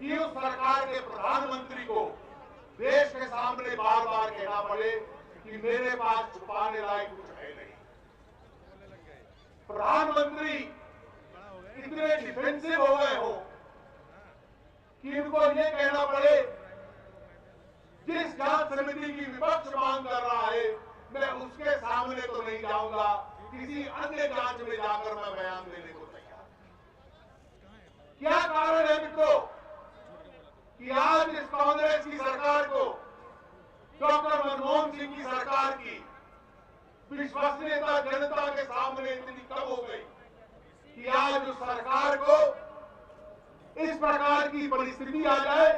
कि उस सरकार के प्रधानमंत्री को देश के सामने बार बार कहना पड़े कि मेरे पास छुपाने लायक कुछ है नहीं। प्रधानमंत्री इतने डिफेंसिव हो गए हो कि इनको ये कहना पड़े, जिस जांच समिति की विपक्ष मांग कर रहा है मैं उसके सामने तो नहीं जाऊंगा, किसी अन्य जांच में जाकर मैं बयान देने को तैयार। क्या कारण है मित्रों कि आज इस कांग्रेस की सरकार को, डॉक्टर मनमोहन सिंह की सरकार की विश्वसनीयता जनता के सामने इतनी कम हो गई कि आज उस सरकार को इस प्रकार की परिस्थिति आ जाए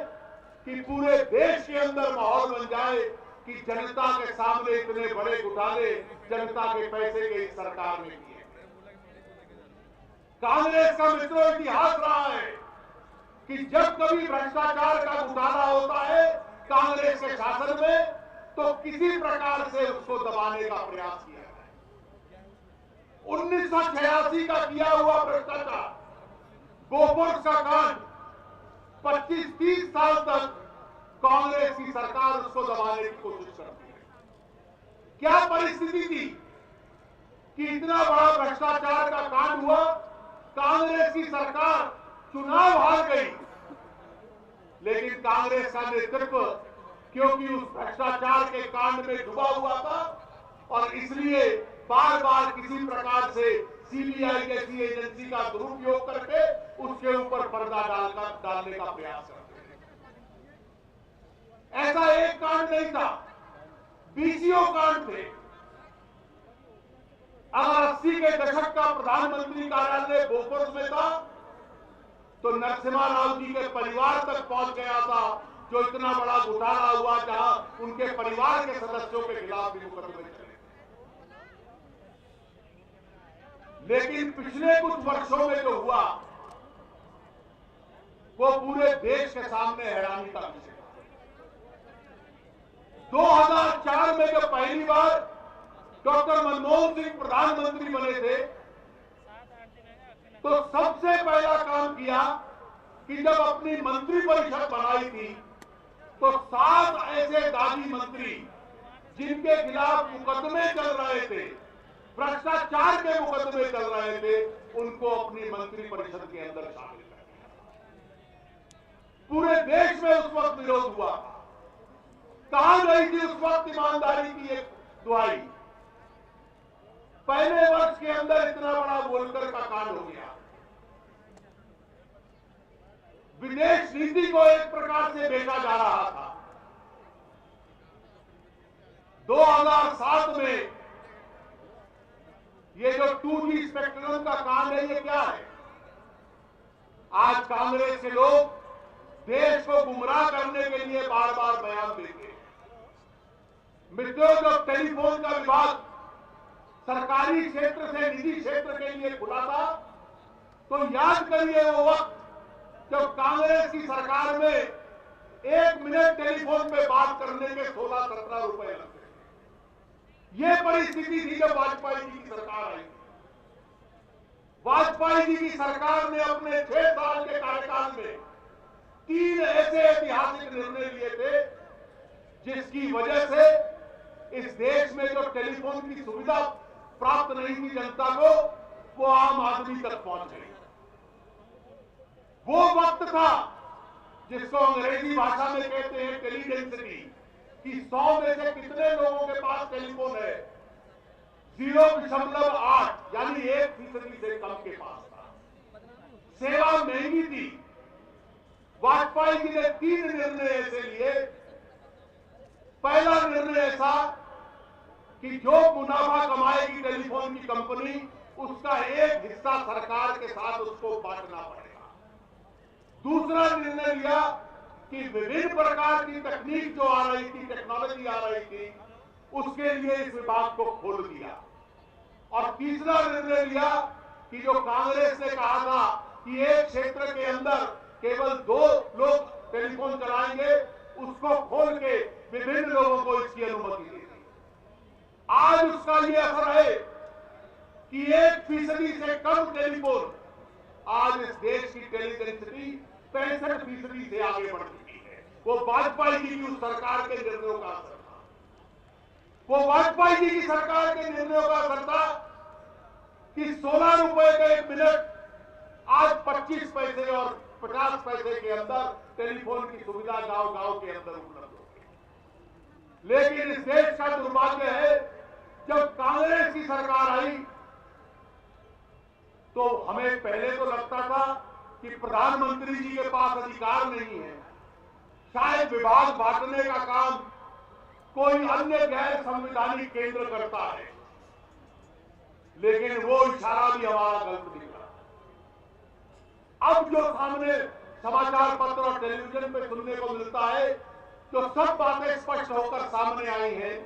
कि पूरे देश के अंदर माहौल बन जाए कि जनता के सामने इतने बड़े घोटाले जनता के पैसे के इस सरकार ने किए। कांग्रेस का मित्रों इतिहास रहा है कि जब कभी भ्रष्टाचार का घोटाला होता है कांग्रेस के शासन में, तो किसी प्रकार से उसको दबाने का प्रयास किया है। 1986 का किया हुआ भ्रष्टाचार, बोफोर्स का कांड, 25-30 साल तक कांग्रेस की सरकार उसको दबाने की कोशिश करती है। क्या परिस्थिति थी कि इतना बड़ा भ्रष्टाचार का कांड हुआ, कांग्रेस की सरकार चुनाव हार गई, लेकिन कांग्रेस का नेतृत्व क्योंकि उस भ्रष्टाचार के कांड में डूबा हुआ था और इसलिए बार बार किसी प्रकार से सीबीआई जैसी एजेंसी का दुरुपयोग करके उसके ऊपर पर्दा डालने का प्रयास करते हैं। ऐसा एक कांड नहीं था, बीसीओ कांड थे। अगर 80 के दशक का प्रधानमंत्री कार्यालय बोफोर्स में था तो नरसिम्हा राव जी के परिवार तक पहुंच गया था, जो इतना बड़ा घोटाला हुआ जहां उनके परिवार के सदस्यों के खिलाफ भी मुकदमे चले। लेकिन पिछले कुछ वर्षों में जो हुआ वो पूरे देश के सामने हैरानी का विषय था। 2004 में जब पहली बार डॉक्टर मनमोहन सिंह प्रधानमंत्री बने थे तो सबसे पहला काम किया कि जब अपनी मंत्रिपरिषद बनाई थी तो 7 ऐसे दागी मंत्री जिनके खिलाफ मुकदमे चल रहे थे, भ्रष्टाचार के मुकदमे चल रहे थे, उनको अपनी मंत्रिपरिषद के अंदर शामिल कर दिया। पूरे देश में उस वक्त विरोध हुआ। कहां गई थी उस वक्त ईमानदारी की एक दुहाई? पहले वर्ष के अंदर इतना बड़ा बोलकर का कांड हो गया। विदेश नीति को एक प्रकार से बेचा जा रहा था। 2007 में ये जो 2G स्पेक्ट्रम का कांड है, ये क्या है? आज कांग्रेस के लोग देश को गुमराह करने के लिए बार बार बयान देते हैं। मित्रों, जब टेलीफोन का विभाग सरकारी क्षेत्र से निजी क्षेत्र के लिए खुला था तो याद करिए वो वक्त जब कांग्रेस की सरकार में 1 मिनट टेलीफोन पे बात करने के 16-17 रुपए लगते थे। ये परिस्थिति थी जब वाजपेयी जी की सरकार आई। वाजपेयी जी की सरकार ने अपने 6 साल के कार्यकाल में 3 ऐसे ऐतिहासिक निर्णय लिए थे जिसकी वजह से इस देश में जो टेलीफोन की सुविधा प्राप्त नहीं थी जनता को, वो आम आदमी तक पहुंच गई। वो वक्त था जिसको अंग्रेजी भाषा में कहते हैं टेलीडेंसिटी, कि 100 में से कितने लोगों के पास टेलीफोन है? 0.8 यानी 1% से कम के पास था। सेवा महंगी थी। वाजपेयी जी ने 3 निर्णय ऐसे लिए। पहला निर्णय ऐसा कि जो मुनाफा कमाएगी टेलीफोन की कंपनी, उसका एक हिस्सा सरकार के साथ उसको बांटना पड़ेगा। दूसरा निर्णय लिया कि विभिन्न प्रकार की तकनीक जो आ रही थी, टेक्नोलॉजी आ रही थी, उसके लिए इस विभाग को खोल दिया। और तीसरा निर्णय लिया कि जो कांग्रेस ने कहा था कि एक क्षेत्र के अंदर केवल 2 लोग टेलीफोन चलाएंगे, उसको खोल के विभिन्न लोगों को इसकी अनुमति दे दी। आज उसका ये असर है कि 1% से कम टेलीफोन आज इस देश की टेलीडेंसिटी 65% से आगे बढ़ चुकी है। वो वाजपेयी जी की उस सरकार के निर्णयों का असर था। वो वाजपेयी जी की सरकार के निर्णयों का असर था कि 16 रुपए का 1 मिनट आज 25 पैसे और 50 पैसे के अंदर टेलीफोन की सुविधा गांव-गांव के अंदर उपलब्ध हो गई। लेकिन इस देश का दुर्भाग्य है, जब कांग्रेस की सरकार आई तो हमें पहले तो लगता था कि प्रधानमंत्री जी के पास अधिकार नहीं है, शायद विभाग बांटने का काम कोई अन्य गैर संवैधानिक केंद्र करता है, लेकिन वो इशारा भी हमारा गलत निकला। अब जो सामने समाचार पत्र और टेलीविजन पे सुनने को मिलता है, जो सब बातें स्पष्ट होकर सामने आई हैं,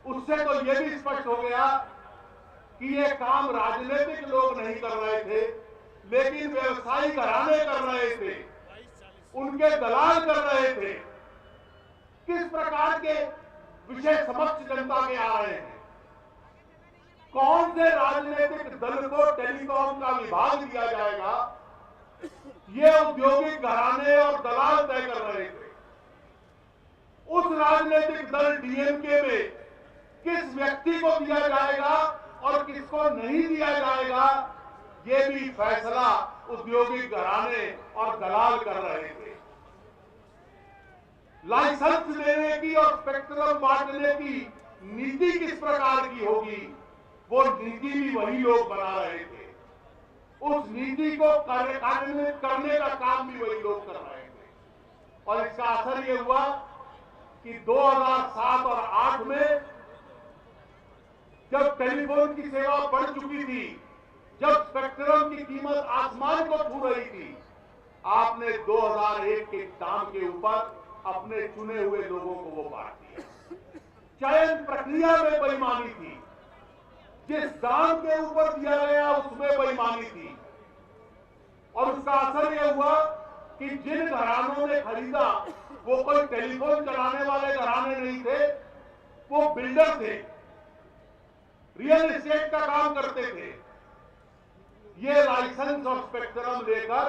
उससे तो ये भी स्पष्ट हो गया कि ये काम राजनीतिक लोग नहीं कर रहे थे, लेकिन व्यवसायी घराने कर रहे थे, उनके दलाल कर रहे थे। किस प्रकार के विषय समक्ष जनता के आ रहे हैं? कौन से राजनीतिक दल को टेलीकॉम का विभाग दिया जाएगा, ये औद्योगिक घराने और दलाल तय कर रहे थे। उस राजनीतिक दल डीएमके में किस व्यक्ति को दिया जाएगा और किसको नहीं दिया जाएगा, ये भी फैसला औद्योगिक घराने और दलाल कर रहे थे। लाइसेंस देने की और स्पेक्ट्रम बांटने की नीति किस प्रकार की होगी, वो नीति भी वही लोग बना रहे थे। उस नीति को कार्यान्वित करने का काम भी वही लोग कर रहे थे। और इसका असर ये हुआ कि 2007 और 2008 में जब टेलीफोन की सेवा बढ़ चुकी थी, जब स्पेक्ट्रम की कीमत आसमान को छू रही थी, आपने 2001 के दाम के ऊपर अपने चुने हुए लोगों को वो बांट दिया। चयन प्रक्रिया में बेईमानी थी, जिस दाम के ऊपर दिया गया उसमें बेईमानी थी, और उसका असर यह हुआ कि जिन घरानों ने खरीदा वो कोई टेलीफोन चलाने वाले घराने नहीं थे, वो बिल्डर थे, रियल एस्टेट का काम करते थे। ये लाइसेंस और स्पेक्ट्रम लेकर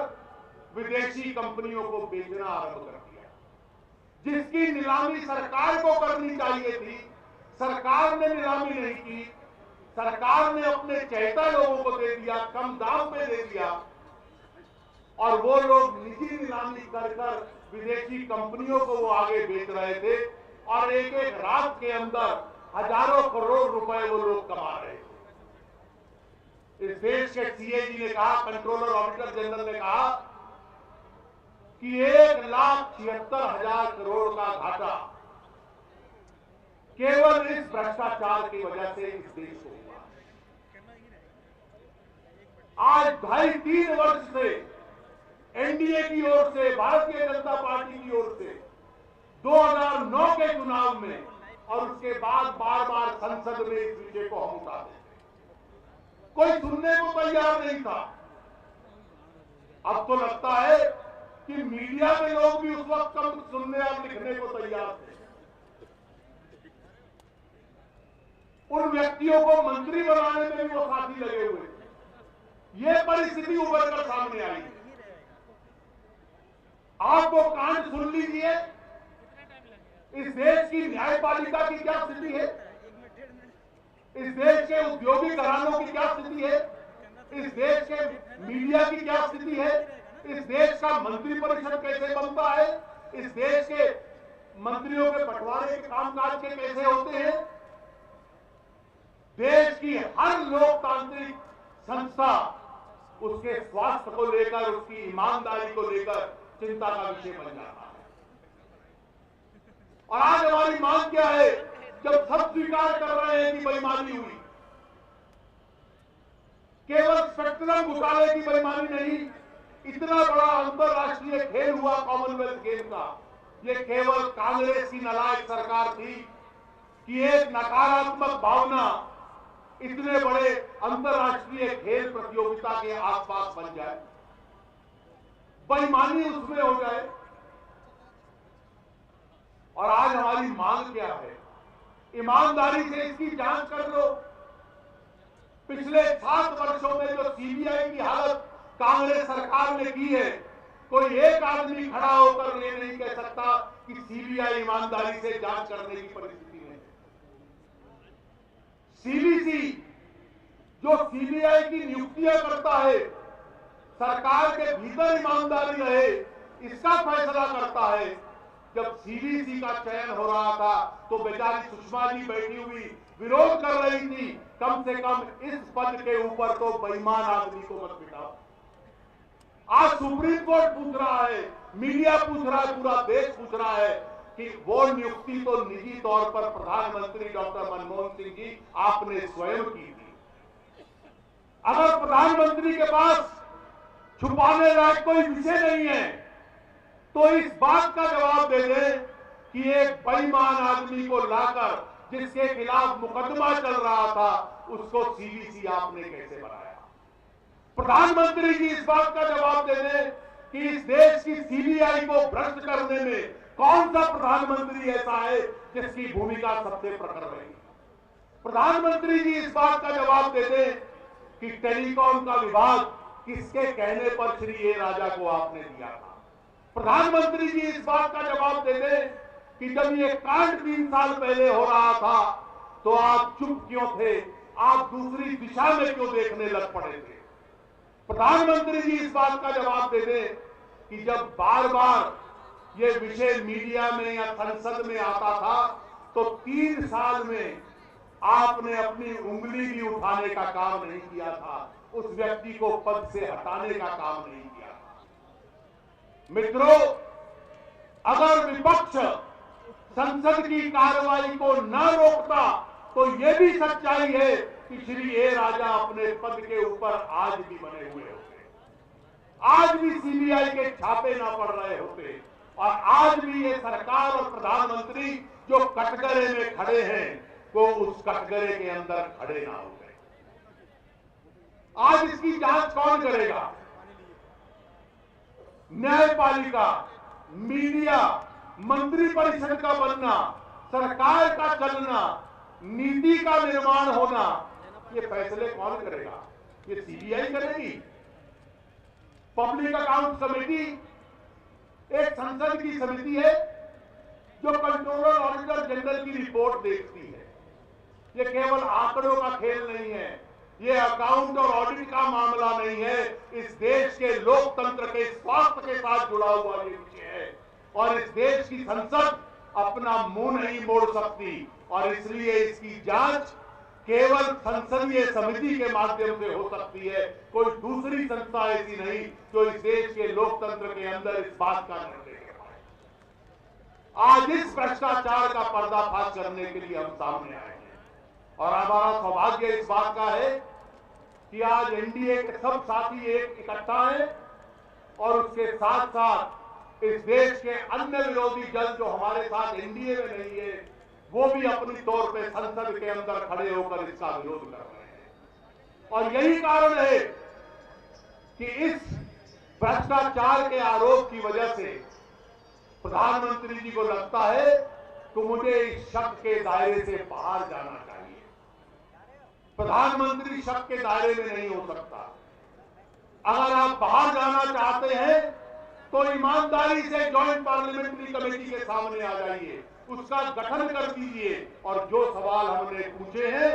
विदेशी कंपनियों को बेचना आरंभ कर दिया, जिसकी नीलामी सरकार को करनी चाहिए थी। सरकार ने नीलामी नहीं की, सरकार ने अपने चहेता लोगों को दे दिया, कम दाम पे दे दिया, और वो लोग निजी नीलामी कर कर विदेशी कंपनियों को वो आगे बेच रहे थे, और एक एक रात के अंदर हजारों करोड़ रुपए वो लोग कमा रहे थे। इस देश के सीएजी ने कहा, कंट्रोलर ऑडिटर जनरल ने कहा कि 1,76,000 करोड़ का घाटा केवल इस भ्रष्टाचार की वजह से इस देश को हुआ। आज 2.5-3 वर्ष से एनडीए की ओर से, भारतीय जनता पार्टी की ओर से 2009 के चुनाव में और उसके बाद बार बार संसद में इस विषय को हम उठाते थे, कोई सुनने को तैयार नहीं था। अब तो लगता है कि मीडिया में लोग भी उस वक्त कम सुनने और लिखने को तैयार थे। उन व्यक्तियों को मंत्री बनाने में भी वो साथी लगे हुए थे। ये परिस्थिति उभर कर सामने आई है। आप वो कांड सुन लीजिए, इस देश की न्यायपालिका की क्या स्थिति है, इस देश के औद्योगिक घरानों की क्या स्थिति है, इस देश के मीडिया की क्या स्थिति है, इस देश का मंत्रिपरिषद कैसे बनता है, इस देश के मंत्रियों के बंटवारे के कामकाज के कैसे होते हैं। देश की हर लोकतांत्रिक संस्था उसके स्वास्थ्य को लेकर, उसकी ईमानदारी को लेकर चिंता का विषय बन जाता है। और आज हमारी मांग क्या है, जब सब स्वीकार कर रहे हैं कि बेईमानी हुई, केवल स्पेक्ट्रम घोटाले की बेईमानी नहीं, इतना बड़ा अंतरराष्ट्रीय खेल हुआ कॉमनवेल्थ गेम का, ये केवल कांग्रेस की नालायक सरकार थी कि एक नकारात्मक भावना इतने बड़े अंतरराष्ट्रीय खेल प्रतियोगिता के आसपास बन जाए, बेईमानी उसमें हो जाए। और आज हमारी मांग क्या है, ईमानदारी से इसकी जांच कर लो। पिछले 7 वर्षों में जो सीबीआई की हालत कांग्रेस सरकार ने की है, कोई एक आदमी खड़ा होकर ये नहीं कह सकता कि सीबीआई ईमानदारी से जांच करने की परिस्थिति में है। सीबीसी जो सीबीआई की नियुक्तियां करता है, सरकार के भीतर ईमानदारी रहे इसका फैसला करता है। जब सीबीसी का चयन हो रहा था तो बेचारी सुषमा जी बैठी हुई विरोध कर रही थी, कम से कम इस पद के ऊपर तो बेईमान आदमी को मत बिठाओ। आज सुप्रीम कोर्ट पूछ रहा है, मीडिया पूछ रहा है, पूरा देश पूछ रहा है कि वो नियुक्ति तो निजी तौर पर प्रधानमंत्री डॉक्टर मनमोहन सिंह जी आपने स्वयं की थी। अगर प्रधानमंत्री के पास छुपाने लायक कोई विषय नहीं है तो इस बात का जवाब दे दें कि एक बेईमान आदमी को लाकर जिसके खिलाफ मुकदमा चल रहा था उसको सीबीसी आपने कैसे बनाया। प्रधानमंत्री जी इस बात का जवाब दे दें कि इस देश की सीबीआई को भ्रष्ट करने में कौन सा प्रधानमंत्री ऐसा है जिसकी भूमिका सबसे प्रखर रही। प्रधानमंत्री जी इस बात का जवाब दे दें कि टेलीकॉम का विभाग किसके कहने पर श्री ए राजा को आपने दिया था। प्रधानमंत्री जी इस बात का जवाब दे दें कि जब ये कांड 3 साल पहले हो रहा था तो आप चुप क्यों थे, आप दूसरी दिशा में क्यों देखने लग पड़े थे। प्रधानमंत्री जी इस बात का जवाब दे दें कि जब बार बार ये विषय मीडिया में या संसद में आता था तो 3 साल में आपने अपनी उंगली भी उठाने का काम नहीं किया था, उस व्यक्ति को पद से हटाने का काम नहीं किया था। मित्रों, अगर विपक्ष संसद की कार्रवाई को न रोकता तो यह भी सच्चाई है कि श्री ए राजा अपने पद के ऊपर आज भी बने हुए होते, आज भी सीबीआई के छापे ना पड़ रहे होते और आज भी ये सरकार और प्रधानमंत्री जो कटघरे में खड़े हैं वो उस कटघरे के अंदर खड़े ना होते। आज इसकी जांच कौन करेगा? न्यायपालिका, मीडिया, मंत्रिपरिषद का बनना, सरकार का चलना, नीति का निर्माण होना, ये फैसले कौन करेगा? ये सीबीआई करेगी? पब्लिक अकाउंट कमेटी एक संसद की समिति है जो कंट्रोलर ऑडिटर जनरल की रिपोर्ट देखती है। ये केवल आंकड़ों का खेल नहीं है, ये अकाउंट और ऑडिट का मामला नहीं है, इस देश के लोकतंत्र के स्वास्थ्य के साथ जुड़ा हुआ ये विषय है और इस देश की संसद अपना मुंह नहीं मोड़ सकती और इसलिए इसकी जांच केवल संसदीय समिति के माध्यम से हो सकती है। कोई दूसरी संस्था ऐसी नहीं जो इस देश के लोकतंत्र के अंदर इस बात का निर्णय कर पाए। आज इस भ्रष्टाचार का पर्दाफाश करने के लिए हम सामने आए हैं और हमारा सौभाग्य इस बात का है कि आज एनडीए के सब साथी एक इकट्ठा है और उसके साथ साथ इस देश के अन्य विरोधी दल जो हमारे साथ एनडीए में नहीं है वो भी अपनी तौर पे संसद के अंदर खड़े होकर इसका विरोध कर रहे हैं। और यही कारण है कि इस भ्रष्टाचार के आरोप की वजह से प्रधानमंत्री जी को लगता है कि मुझे इस शक के दायरे से बाहर जाना चाहिए। प्रधानमंत्री शक के दायरे में नहीं हो सकता। अगर आप बाहर जाना चाहते हैं तो ईमानदारी से ज्वाइंट पार्लियामेंट्री कमेटी के सामने आ जाइए, उसका गठन कर दीजिए और जो सवाल हमने पूछे हैं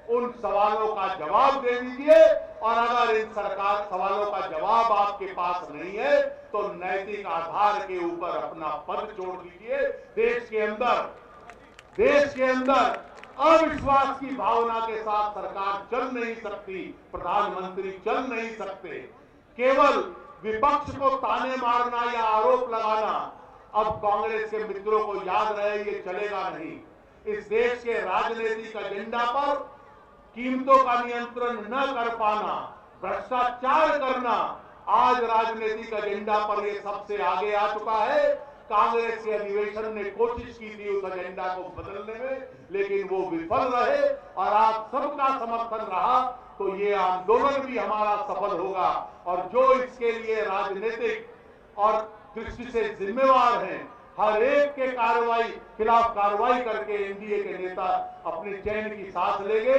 उन सवालों का जवाब दे दीजिए। और अगर इन सरकार सवालों का जवाब आपके पास नहीं है तो नैतिक आधार के ऊपर अपना पद छोड़ दीजिए। देश के अंदर अविश्वास की भावना के साथ सरकार चल नहीं सकती, प्रधानमंत्री चल नहीं सकते। केवल विपक्ष को ताने मारना या आरोप लगाना अब कांग्रेस के मित्रों को याद रहे, ये चलेगा नहीं। इस देश के राजनीतिक एजेंडा पर कीमतों का नियंत्रण न कर पाना, भ्रष्टाचार करना आज राजनीतिक एजेंडा पर ये सबसे आगे आ चुका है। कांग्रेस के अधिवेशन ने कोशिश की थी उस एजेंडा को बदलने में, लेकिन वो विफल रहे और आप सबका समर्थन रहा तो ये आंदोलन भी हमारा सफल होगा। और जो इसके लिए राजनीतिक और दृष्टि से जिम्मेवार हैं, हर एक के खिलाफ कार्रवाई करके एनडीए के नेता अपनी चैन की सांस लेंगे।